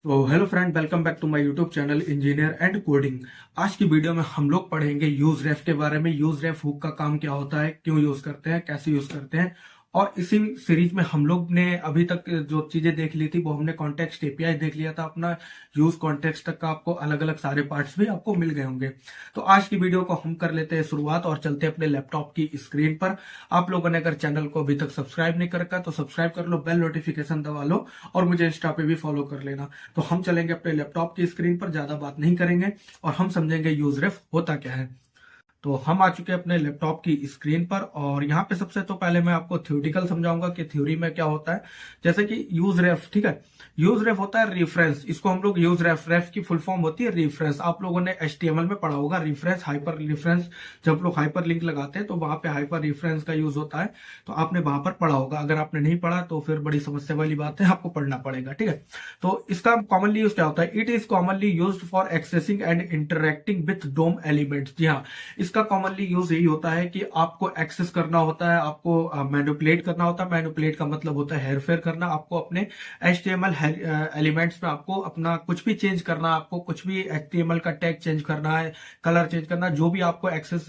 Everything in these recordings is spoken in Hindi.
तो hello friend, welcome back to my YouTube channel engineer and coding. आज की वीडियो में हम लोग पढ़ेंगे यूज रेफ के बारे में। यूज रेफ हुक का काम क्या होता है, क्यों यूज करते हैं, कैसे यूज करते हैं। और इसी सीरीज में हम लोग ने अभी तक जो चीजें देख ली थी वो हमने कॉन्टेक्स्ट एपीआई देख लिया था अपना। यूज कॉन्टेक्स्ट तक का आपको अलग अलग सारे पार्ट्स भी आपको मिल गए होंगे। तो आज की वीडियो को हम कर लेते हैं शुरुआत और चलते हैं अपने लैपटॉप की स्क्रीन पर। आप लोगों ने अगर चैनल को अभी तक सब्सक्राइब नहीं कर रखा तो सब्सक्राइब कर लो, बेल नोटिफिकेशन दबा लो और मुझे इंस्टा पे भी फॉलो कर लेना। तो हम चलेंगे अपने लैपटॉप की स्क्रीन पर, ज्यादा बात नहीं करेंगे और हम समझेंगे यूज रेफ होता क्या है। तो हम आ चुके हैं अपने लैपटॉप की स्क्रीन पर और यहाँ पे सबसे तो पहले मैं आपको थ्योरेटिकल समझाऊंगा कि थ्योरी में क्या होता है। जैसे कि यूज रेफ, ठीक है। यूज रेफ होता है रेफरेंस, इसको हम लोग यूज रेफ, रेफ की फुल फॉर्म होती है रेफरेंस। आप लोगों ने एचटीएमएल में पढ़ा होगा रेफरेंस, हाइपर रेफरेंस। जब लोग हाइपर लिंक लगाते हैं तो वहां पे हाइपर रेफरेंस का यूज होता है। तो आपने वहां पर पढ़ा होगा। अगर आपने नहीं पढ़ा तो फिर बड़ी समस्या वाली बात है, आपको पढ़ना पड़ेगा, ठीक है। तो इसका कॉमनली यूज क्या होता है? It is commonly use for accessing and interacting with DOM elements. जी हाँ, इसका कॉमनली यूज यही होता है कि आपको एक्सेस करना होता है, आपको मैनिपुलेट करना होता है। मैनिपुलेट का मतलब होता है हेरफेर करना। आपको अपने एचटीएमएल एलिमेंट्स में आपको अपना कुछ भी चेंज करना, आपको कुछ भी एचटीएमएल का टैग चेंज करना है, कलर चेंज करना, जो भी आपको एक्सेस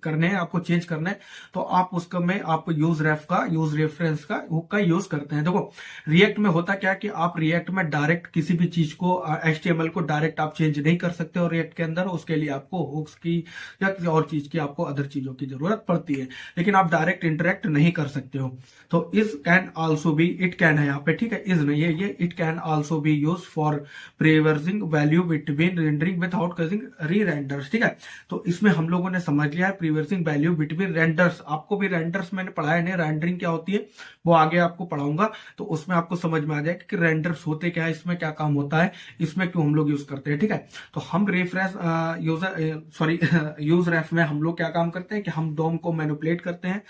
करने हैं, आपको चेंज करने हैं, तो आप उसका में आप यूज रेफ का, यूज रेफरेंस का हुक का यूज करते हैं। देखो रिएक्ट में होता क्या है कि आप रिएक्ट में डायरेक्ट किसी भी चीज को, एचटीएमएल को डायरेक्ट आप चेंज नहीं कर सकते हो रिएक्ट के अंदर। उसके लिए आपको हुक्स की या किसी और चीज की, आपको अदर चीजों की जरूरत पड़ती है, लेकिन आप डायरेक्ट इंटरेक्ट नहीं कर सकते हो। तो is can also be, it can है यहाँ पे, ठीक है। इज नहीं है ये, it can also be use for preserving value between rendering without causing re renders, ठीक है। तो इसमें हम लोगों ने समझ लिया है प्रिवर्सिंग वैल्यू बिटवीन रेंडर्स। आपको भी रेंडर्स मैंने पढ़ाया नहीं, रेंडरिंग क्या होती है वो आगे आपको पढ़ाऊंगा, तो उसमें आपको समझ में आ जाएगा कि रेंडर्स होते क्या है, इसमें क्या काम होता है, इसमें क्यों हम लोग यूज करते हैं, ठीक है। तो हम रेफरेंस यूजर सॉरी यूज रेफ में हम लोग क्या काम करते हैं कि हम डोम को मैनिपुलेट करते हैं,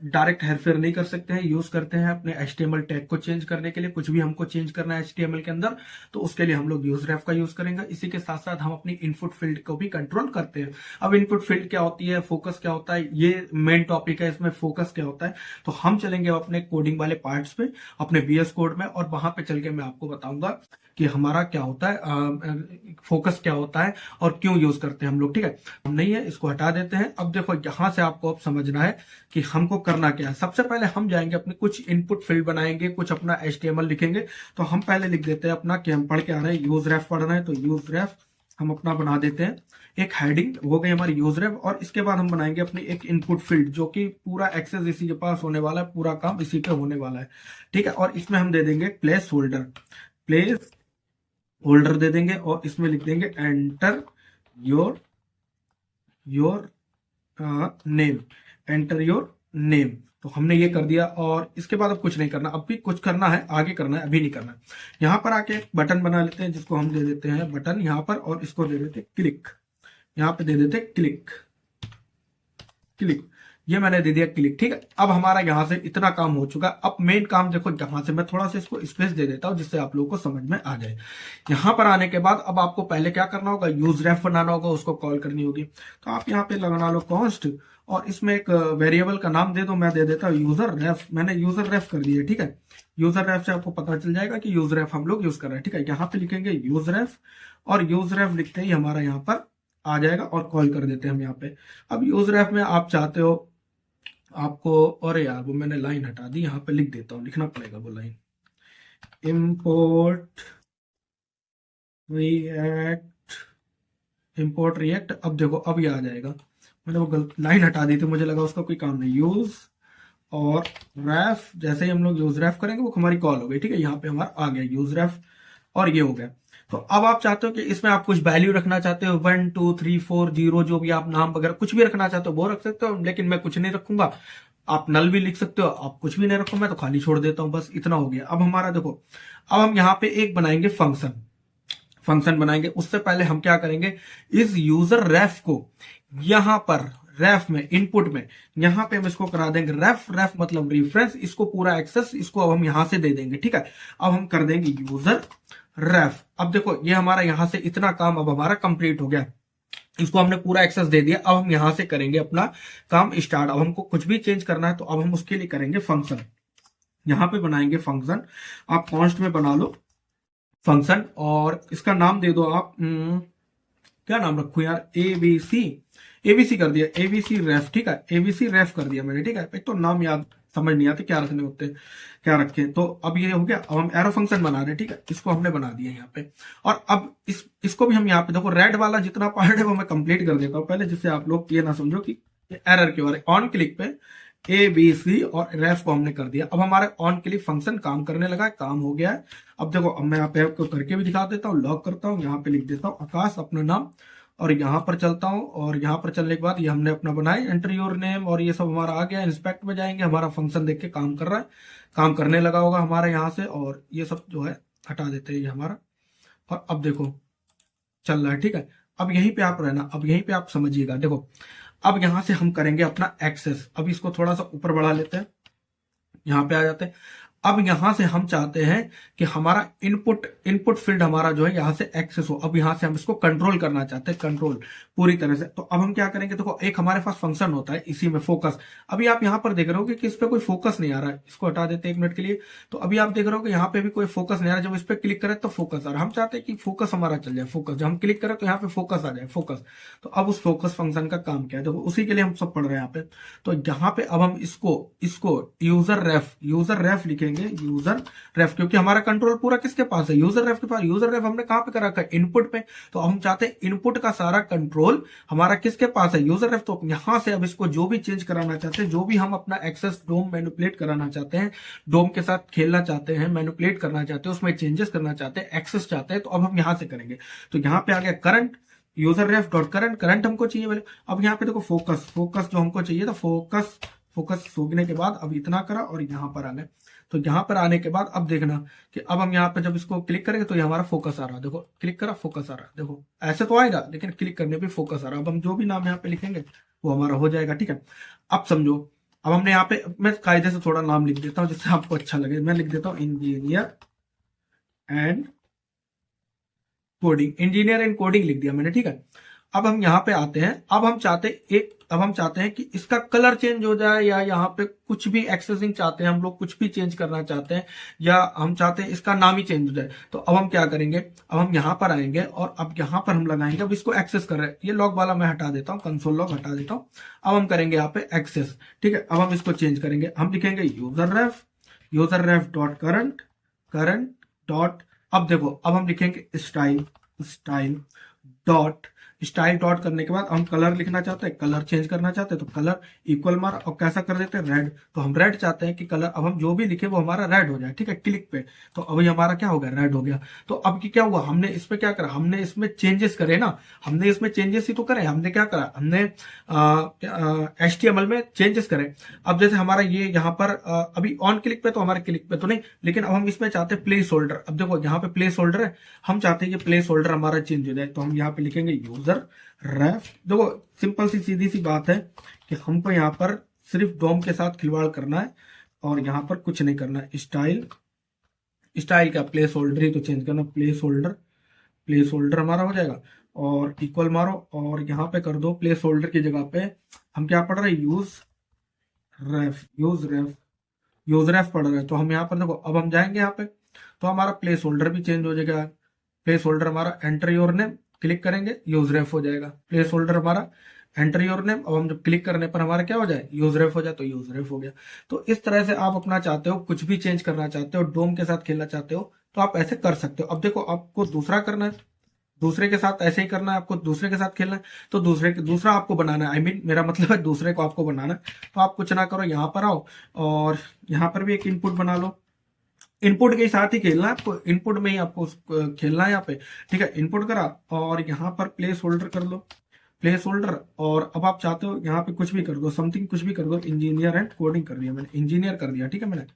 डायरेक्ट हेरफेर नहीं कर सकते हैं। यूज करते हैं अपने एचटीएमएल टैग को चेंज करने के लिए, कुछ भी हमको चेंज करना है एचटीएमएल के अंदर तो उसके लिए हम लोग यूज रेफ का यूज करेंगे। इसी के साथ साथ हम अपनी इनपुट फील्ड को भी कंट्रोल करते हैं। अब इनपुट फील्ड क्या होती है, फोकस क्या होता है, ये मेन टॉपिक है। इसमें फोकस क्या होता है तो हम चलेंगे अपने कोडिंग वाले पार्ट्स पे, अपने बीएस कोड में, और वहां पे चल के मैं आपको बताऊंगा कि हमारा क्या होता है, फोकस क्या होता है और क्यों यूज करते हैं हम लोग, ठीक है। हम नहीं है, इसको हटा देते हैं। अब देखो यहां से आपको अब समझना है कि हमको करना क्या है। सबसे पहले हम जाएंगे अपने कुछ इनपुट फील्ड बनाएंगे, कुछ अपना एचटीएमएल लिखेंगे। तो हम पहले लिख देते हैं अपना कि हम पढ़ के आ रहे हैं, यूज रेफ पढ़ रहे हैं, तो यूज रेफ हम अपना बना देते हैं। एक हेडिंग हो गई हमारी यूज रेफ, और इसके बाद हम बनाएंगे अपनी एक इनपुट फील्ड, जो कि पूरा एक्सेस इसी के पास होने वाला है, पूरा काम इसी पे होने वाला है, ठीक है। और इसमें हम दे देंगे प्लेस होल्डर, प्लेस होल्डर दे देंगे, और इसमें लिख देंगे enter your your name, enter your name. तो हमने ये कर दिया, और इसके बाद अब कुछ नहीं करना, अब भी कुछ करना है, आगे करना है, अभी नहीं करना है। यहां पर आके बटन बना लेते हैं, जिसको हम दे देते हैं बटन यहां पर, और इसको दे देते हैं क्लिक। यहां पे दे देते हैं क्लिक, क्लिक, ये मैंने दे दिया क्लिक, ठीक है। अब हमारा यहां से इतना काम हो चुका। अब मेन काम देखो, यहां से मैं थोड़ा सा इसको स्पेस दे देता हूं जिससे आप लोगों को समझ में आ जाए। यहां पर आने के बाद अब आपको पहले क्या करना होगा, यूज रेफ बनाना होगा, उसको कॉल करनी होगी। तो आप यहाँ पे लगाना लो कॉन्स्ट, और इसमें एक वेरिएबल का नाम दे दो। मैं दे देता हूँ यूजर रेफ, मैंने यूजर रेफ कर दिया, ठीक है। यूजर रेफ से आपको पता चल जाएगा कि यूज रेफ हम लोग यूज कर रहे हैं, ठीक है। यहाँ पे लिखेंगे यूज रेफ, और यूज रेफ लिखते ही हमारा यहाँ पर आ जाएगा, और कॉल कर देते हैं हम यहाँ पे। अब यूज रेफ में आप चाहते हो आपको, और यार वो मैंने लाइन हटा दी, यहाँ पे लिख देता हूँ, लिखना पड़ेगा वो line, import react, import react. अब देखो अब ये आ जाएगा, मैंने वो गलत लाइन हटा दी थी, मुझे लगा उसका कोई काम नहीं। यूज और रेफ, जैसे ही हम लोग यूज रेफ करेंगे वो हमारी कॉल हो गई, ठीक है। यहाँ पे हमारा आ गया यूज रेफ, और ये हो गया। तो अब आप चाहते हो कि इसमें आप कुछ वैल्यू रखना चाहते हो, 1 2 3 4 0, जो भी आप नाम वगैरह कुछ भी रखना चाहते हो वो रख सकते हो, लेकिन मैं कुछ नहीं रखूंगा। आप नल भी लिख सकते हो, आप कुछ भी नहीं रखो, मैं तो खाली छोड़ देता हूं, बस इतना हो गया। अब हमारा देखो, अब हम यहाँ पे एक बनाएंगे फंक्शन, फंक्शन बनाएंगे। उससे पहले हम क्या करेंगे, इस यूजर रेफ को यहां पर रेफ में, इनपुट में, यहां पे हम इसको करा देंगे रेफ, रेफ मतलब रेफरेंस, इसको पूरा एक्सेस इसको अब हम यहां से दे देंगे, ठीक है। अब हम कर देंगे यूजर रेफ। अब देखो ये हमारा यहां से इतना काम अब हमारा कंप्लीट हो गया, इसको हमने पूरा एक्सेस दे दिया। अब हम यहां से करेंगे अपना काम स्टार्ट। अब हमको कुछ भी चेंज करना है तो अब हम उसके लिए करेंगे फंक्शन, यहां पे बनाएंगे फंक्शन। आप कॉन्स्ट में बना लो फंक्शन, और इसका नाम दे दो आप, क्या नाम रखूं यार, एबीसी कर दिया, एबीसी रेफ, ठीक है, एबीसी रेफ कर दिया मैंने, ठीक है। एक तो नाम याद समझ नहीं आते क्या रखने होते, क्या रखें। तो अब ये हो गया, अब हम एरो फंक्शन बना रहे हैं, ठीक है, इसको हमने बना दिया यहाँ पे। और अब इसको भी हम यहाँ पे देखो, रेड वाला जितना पार्ट है वो मैं कंप्लीट कर देता हूँ पहले, जिससे आप लोग ये ना समझो कि एरर क्यों आ रही है। ऑन क्लिक पे ए बी सी और रेफ को हमने कर दिया। अब हमारे ऑन क्लिक फंक्शन काम करने लगा है, काम हो गया है। अब देखो, अब मैं यहाँ पे आपको करके भी दिखा देता हूँ, लॉक करता हूँ, यहाँ पे लिख देता हूँ आकाश अपना नाम, और यहाँ पर चलता हूँ, और यहाँ पर चलने के बाद ये हमने अपना बनाया, एंटर योर नेम, और ये सब हमारा आ गया। इंस्पेक्ट में जाएंगे, हमारा फंक्शन देख के काम कर रहा है, काम करने लगा होगा हमारे यहाँ से, और ये सब जो है हटा देते हैं ये हमारा। और अब देखो चल रहा है, ठीक है। अब यहीं पे आप रहना, अब यहीं पे आप समझिएगा। देखो, अब यहां से हम करेंगे अपना एक्सेस। अब इसको थोड़ा सा ऊपर बढ़ा लेते हैं, यहां पे आ जाते हैं। अब यहां से हम चाहते हैं कि हमारा इनपुट फील्ड हमारा जो है यहां से एक्सेस हो। अब यहां से हम इसको कंट्रोल करना चाहते हैं, कंट्रोल पूरी तरह से। तो अब हम क्या करेंगे, देखो एक हमारे पास फंक्शन होता है इसी में फोकस। अभी आप यहां पर देख रहे हो कि इस पे कोई फोकस नहीं आ रहा है, इसको हटा देते हैं 1 मिनट के लिए। तो अभी आप देख रहे हो कि यहाँ पे भी कोई फोकस नहीं आ रहा है। जब इस पे क्लिक करें तो फोकस आ रहा है। हम चाहते हैं कि फोकस हमारा चल जाए, फोकस जब हम क्लिक करें तो यहाँ पे फोकस आ जाए, फोकस। तो अब उस फोकस फंक्शन का काम क्या है, देखो उसी के लिए हम सब पढ़ रहे हैं यहाँ पे। तो यहाँ पे अब हम इसको यूजर रेफ लिखेंगे, यूजर रेफ, क्योंकि हमारा कंट्रोल पूरा किसके पास है, यूजर रेफ के पास। यूजर रेफ हमने कहां पे कर रखा है, इनपुट पे। तो हम चाहते हैं इनपुट का सारा कंट्रोल हमारा किसके पास है, यूजर रेफ। तो यहां से अब इसको जो भी चेंज कराना चाहते हैं, जो भी हम अपना एक्सेस डोम मैनिपुलेट कराना चाहते हैं, डोम के साथ खेलना चाहते हैं, मैनिपुलेट करना चाहते हैं, उसमें चेंजेस करना चाहते हैं, एक्सेस चाहते हैं, तो अब हम यहां से करेंगे। तो यहां पे आ गया करंट, यूजर रेफ डॉट करंट, करंट हमको चाहिए पहले। अब यहाँ पे देखो फोकस जो हमको चाहिए था, फोकस सूखने के बाद अब इतना करा और यहां पर आ गए। तो यहां पर आने के बाद अब देखना कि अब हम यहाँ पे जब इसको क्लिक करेंगे तो ये हमारा फोकस आ रहा है। देखो क्लिक करा, फोकस आ रहा है, देखो ऐसे तो आएगा, लेकिन क्लिक करने पे फोकस आ रहा है। अब हम जो भी नाम यहाँ पे लिखेंगे वो हमारा हो जाएगा, ठीक है। अब समझो, अब हमने यहाँ पे, मैं कायदे से थोड़ा नाम लिख देता हूँ जिससे आपको अच्छा लगे। मैं लिख देता हूँ इंजीनियर एंड कोडिंग लिख दिया मैंने, ठीक है। अब हम यहाँ पे आते हैं, अब हम चाहते हैं कि इसका कलर चेंज हो जाए, या यहाँ पे कुछ भी एक्सेसिंग चाहते हैं हम लोग, कुछ भी चेंज करना चाहते हैं, या हम चाहते हैं इसका नाम ही चेंज हो जाए। तो अब हम क्या करेंगे, अब हम यहाँ पर आएंगे और अब यहाँ पर हम लगाएंगे, अब इसको एक्सेस कर रहे हैं, ये लॉग वाला मैं हटा देता हूँ, कंसोल लॉग हटा देता हूँ। अब हम करेंगे यहाँ पे एक्सेस, ठीक है। अब हम इसको चेंज करेंगे, हम लिखेंगे यूजर रेफ डॉट करंट डॉट, अब देखो अब हम लिखेंगे स्टाइल डॉट करने के बाद हम कलर लिखना चाहते हैं, कलर चेंज करना चाहते हैं, तो कलर इक्वल मार और कैसा कर देते हैं, रेड। तो हम रेड चाहते हैं कि कलर, अब हम जो भी लिखे वो हमारा रेड हो जाए, ठीक है, क्लिक पे। तो अभी हमारा क्या हो गया, रेड हो गया। तो अब की क्या हुआ, हमने इस पे क्या करा, हमने इसमें चेंजेस करे ना, हमने इसमें चेंजेस ही तो करे। हमने क्या करा, हमने HTML में चेंजेस करे। अब जैसे हमारा ये यहाँ पर अभी ऑन क्लिक पे, तो हमारे क्लिक पे तो नहीं, लेकिन अब हम इसमें चाहते हैं प्लेस होल्डर। अब देखो यहाँ पे प्लेस होल्डर है, हम चाहते हैं कि प्लेस होल्डर हमारा चेंज हो जाए। तो हम यहाँ पे लिखेंगे यूजर रेफ। देखो सिंपल सी सीधी सी बात है कि हमको यहाँ पर सिर्फ डोम के साथ खिलवाड़ करना है और यहाँ पर कुछ नहीं करना है। स्टाइल का प्लेस होल्डर ही तो चेंज करना, प्लेस होल्डर हमारा हो जाएगा। और इक्वल मारो और यहाँ पे कर दो, प्लेस होल्डर की जगह पे हम क्या पढ़ रहे हैं, यूज रेफ पढ़ रहे हैं। तो हम यहाँ पर देखो, अब हम जाएंगे यहाँ पे तो हमारा प्लेस होल्डर भी चेंज हो जाएगा। प्लेस होल्डर हमारा एंटर योर नेम, क्लिक करेंगे यूज रेफ हो जाएगा। प्लेस होल्डर हमारा एंटर योर नेम, अब हम जब क्लिक करने पर हमारा क्या हो जाए, यूज रेफ हो जाए, तो यूज रेफ हो गया। तो इस तरह से आप अपना चाहते हो, कुछ भी चेंज करना चाहते हो, डोम के साथ खेलना चाहते हो, तो आप ऐसे कर सकते हो। अब देखो आपको दूसरा करना है, दूसरे के साथ ऐसे ही करना है, आपको दूसरे के साथ खेलना है, तो दूसरा आपको बनाना है। मेरा मतलब है दूसरे को आपको बनाना है। तो आप कुछ ना करो, यहाँ पर आओ और यहाँ पर भी एक इनपुट बना लो। इनपुट के साथ ही खेलना है आपको, इनपुट में ही आपको खेलना है यहाँ पे, ठीक है। इनपुट करा और यहाँ पर प्लेस होल्डर कर लो, प्लेस होल्डर। और अब आप चाहते हो यहाँ पे कुछ भी कर दो, समथिंग कुछ भी कर दो। इंजीनियर एंड कोडिंग कर दिया मैंने, इंजीनियर कर दिया, ठीक है। मैंने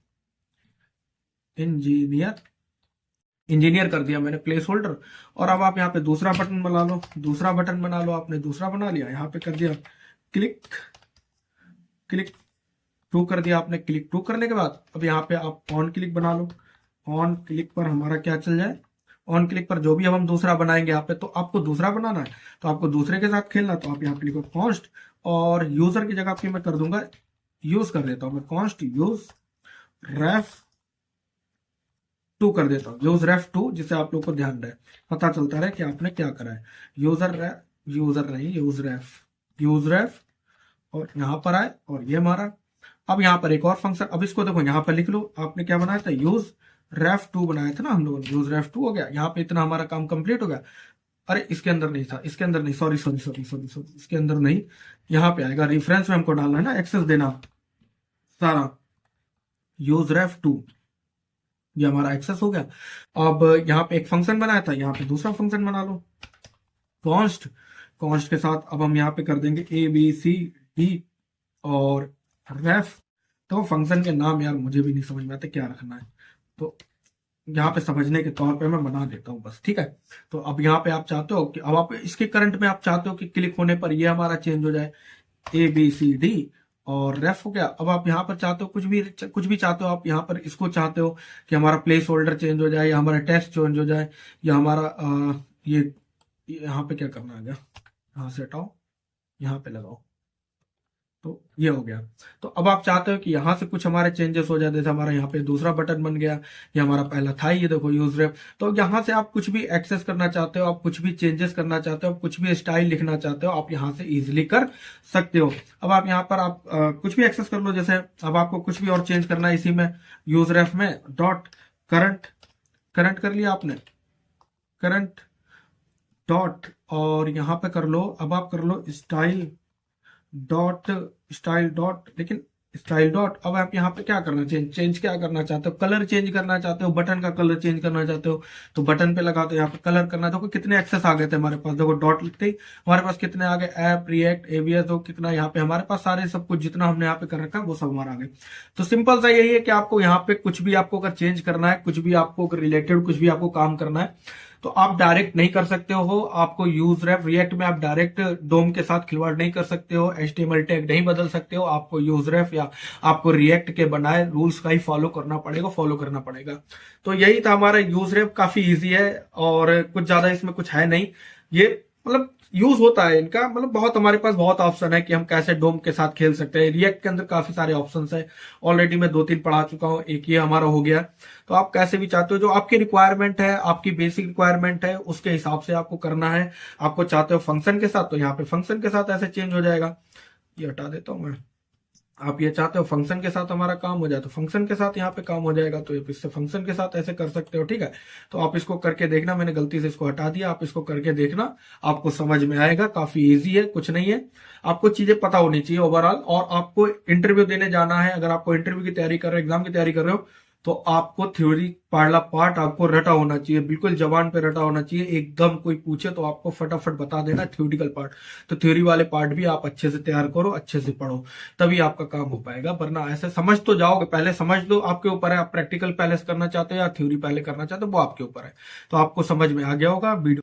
इंजीनियर कर दिया मैंने, प्लेस होल्डर। और अब आप यहाँ पे दूसरा बटन बना लो, आपने दूसरा बना लिया, यहाँ पे कर दिया क्लिक टू कर दिया आपने। क्लिक टू करने के बाद अब यहाँ पे आप ऑन क्लिक बना लो। ऑन क्लिक पर हमारा क्या चल जाए, ऑन क्लिक पर जो भी अब हम दूसरा बनाएंगे यहाँ पे, तो आपको दूसरा बनाना है तो आपको दूसरे के साथ खेलना, तो आप यहाँ पे लिखो कॉन्स्ट, और यूजर की जगह पे मैं कर दूंगा, यूज कर देता हूँ मैं, कॉन्स्ट यूज रेफ टू कर देता हूँ, यूज रेफ टू, जिससे आप लोग को ध्यान रहे, पता चलता रहे कि आपने क्या करा है। यूजर नहीं, यूज रेफ, और यहां पर आए और ये मारा। अब यहाँ पर एक और फंक्शन, अब इसको देखो यहाँ पर लिख लो, आपने क्या बनाया था, यूज रेफ टू बनाया था ना हम लोगों ने, यूज रेफ टू हो गया, यहाँ पे इतना हमारा काम कंप्लीट हो गया। अरे इसके अंदर नहीं था, इसके अंदर नहीं, सॉरी, इसके अंदर नहीं, यहाँ पे आएगा, रेफरेंस में हमको डालना है ना, एक्सेस देना सारा, यूज रेफ टू, ये हमारा एक्सेस हो गया। अब यहाँ पे एक फंक्शन बनाया था, यहाँ पे दूसरा फंक्शन बना लो, कॉन्स्ट के साथ अब हम यहाँ पे कर देंगे ABCD और रेफ। तो फंक्शन के नाम यार मुझे भी नहीं समझ में आता क्या रखना है, तो यहाँ पे समझने के तौर पे मैं बना देता हूँ बस, ठीक है। तो अब यहाँ पे आप चाहते हो कि अब आप इसके करंट में आप चाहते हो कि क्लिक होने पर ये हमारा चेंज हो जाए, ABCD और रेफ हो गया। अब आप यहाँ पर चाहते हो कुछ भी चाहते हो, आप यहाँ पर इसको चाहते हो कि हमारा प्लेस होल्डर चेंज हो जाए, या हमारा टेक्स्ट चेंज हो जाए, या हमारा ये यहाँ पे क्या करना है, यहाँ से हटाओ, यहाँ पे लगाओ, तो ये हो गया। तो अब आप चाहते हो कि यहाँ से कुछ हमारे चेंजेस हो जाए, जैसे हमारा यहाँ पे दूसरा बटन बन गया, ये हमारा पहला था, ये देखो यूज रेफ। तो यहाँ से आप कुछ भी एक्सेस करना चाहते हो, आप कुछ भी चेंजेस करना चाहते हो, कुछ भी स्टाइल लिखना चाहते हो, आप यहाँ से इजिली कर सकते हो। अब आप यहाँ पर आप कुछ भी एक्सेस कर लो, जैसे अब आपको कुछ भी और चेंज करना है इसी में, यूज रेफ में डॉट करंट कर लिया आपने, करंट डॉट, और यहाँ पे कर लो, अब आप कर लो स्टाइल डॉट, लेकिन स्टाइल डॉट। अब आप यहाँ पे क्या करना, चेंज क्या करना चाहते हो, कलर चेंज करना चाहते हो, बटन का कलर चेंज करना चाहते हो, तो बटन पे लगा दो, यहाँ पे कलर करना। देखो कितने एक्सेस आ गए थे हमारे पास, देखो डॉट लिखते ही हमारे पास कितने आ गए, ऐप, रिएक्ट, ABS, तो कितना यहाँ पे हमारे पास सारे सब कुछ जितना हमने यहाँ पे कर रखा है वो सब हमारा आ गए। तो सिंपल सा यही है कि आपको यहाँ पे कुछ भी आपको अगर चेंज करना है, कुछ भी आपको रिलेटेड कुछ भी आपको काम करना है, तो आप डायरेक्ट नहीं कर सकते हो। आपको यूज रेफ रिएक्ट में आप डायरेक्ट डोम के साथ खिलवाड़ नहीं कर सकते हो, HTML टैग नहीं बदल सकते हो, आपको यूज रेफ या आपको रिएक्ट के बनाए रूल्स का ही फॉलो करना पड़ेगा। तो यही था हमारा यूज रेफ, काफी इजी है और कुछ ज्यादा इसमें कुछ है नहीं, ये मतलब यूज होता है इनका, मतलब बहुत हमारे पास बहुत ऑप्शन है कि हम कैसे डोम के साथ खेल सकते हैं। रिएक्ट के अंदर काफी सारे ऑप्शन है, ऑलरेडी मैं 2-3 पढ़ा चुका हूँ, एक ये हमारा हो गया। तो आप कैसे भी चाहते हो, जो आपकी रिक्वायरमेंट है, आपकी बेसिक रिक्वायरमेंट है, उसके हिसाब से आपको करना है। आपको चाहते हो फंक्शन के साथ, तो यहाँ पे फंक्शन के साथ ऐसे चेंज हो जाएगा, ये हटा देता हूं मैं। आप ये चाहते हो फंक्शन के साथ हमारा काम हो जाए, तो फंक्शन के साथ यहाँ पे काम हो जाएगा, तो इससे फंक्शन के साथ ऐसे कर सकते हो, ठीक है। तो आप इसको करके देखना, मैंने गलती से इसको हटा दिया, आप इसको करके देखना, आपको समझ में आएगा, काफी इजी है, कुछ नहीं है। आपको चीजें पता होनी चाहिए ओवरऑल, और आपको इंटरव्यू देने जाना है, अगर आपको इंटरव्यू की तैयारी कर रहे हो, एग्जाम की तैयारी कर रहे हो, तो आपको थ्योरी पढ़ला पार्ट आपको रटा होना चाहिए, बिल्कुल जबान पे रटा होना चाहिए, एकदम कोई पूछे तो आपको फटाफट बता देना थ्योरिटिकल पार्ट। तो थ्योरी वाले पार्ट भी आप अच्छे से तैयार करो, अच्छे से पढ़ो, तभी आपका काम हो पाएगा। वरना ऐसे समझ तो जाओगे, पहले समझ लो, आपके ऊपर है, आप प्रैक्टिकल पहले करना चाहते हो या थ्योरी पहले करना चाहते हो, वो आपके ऊपर है। तो आपको समझ में आ गया होगा वीडियो।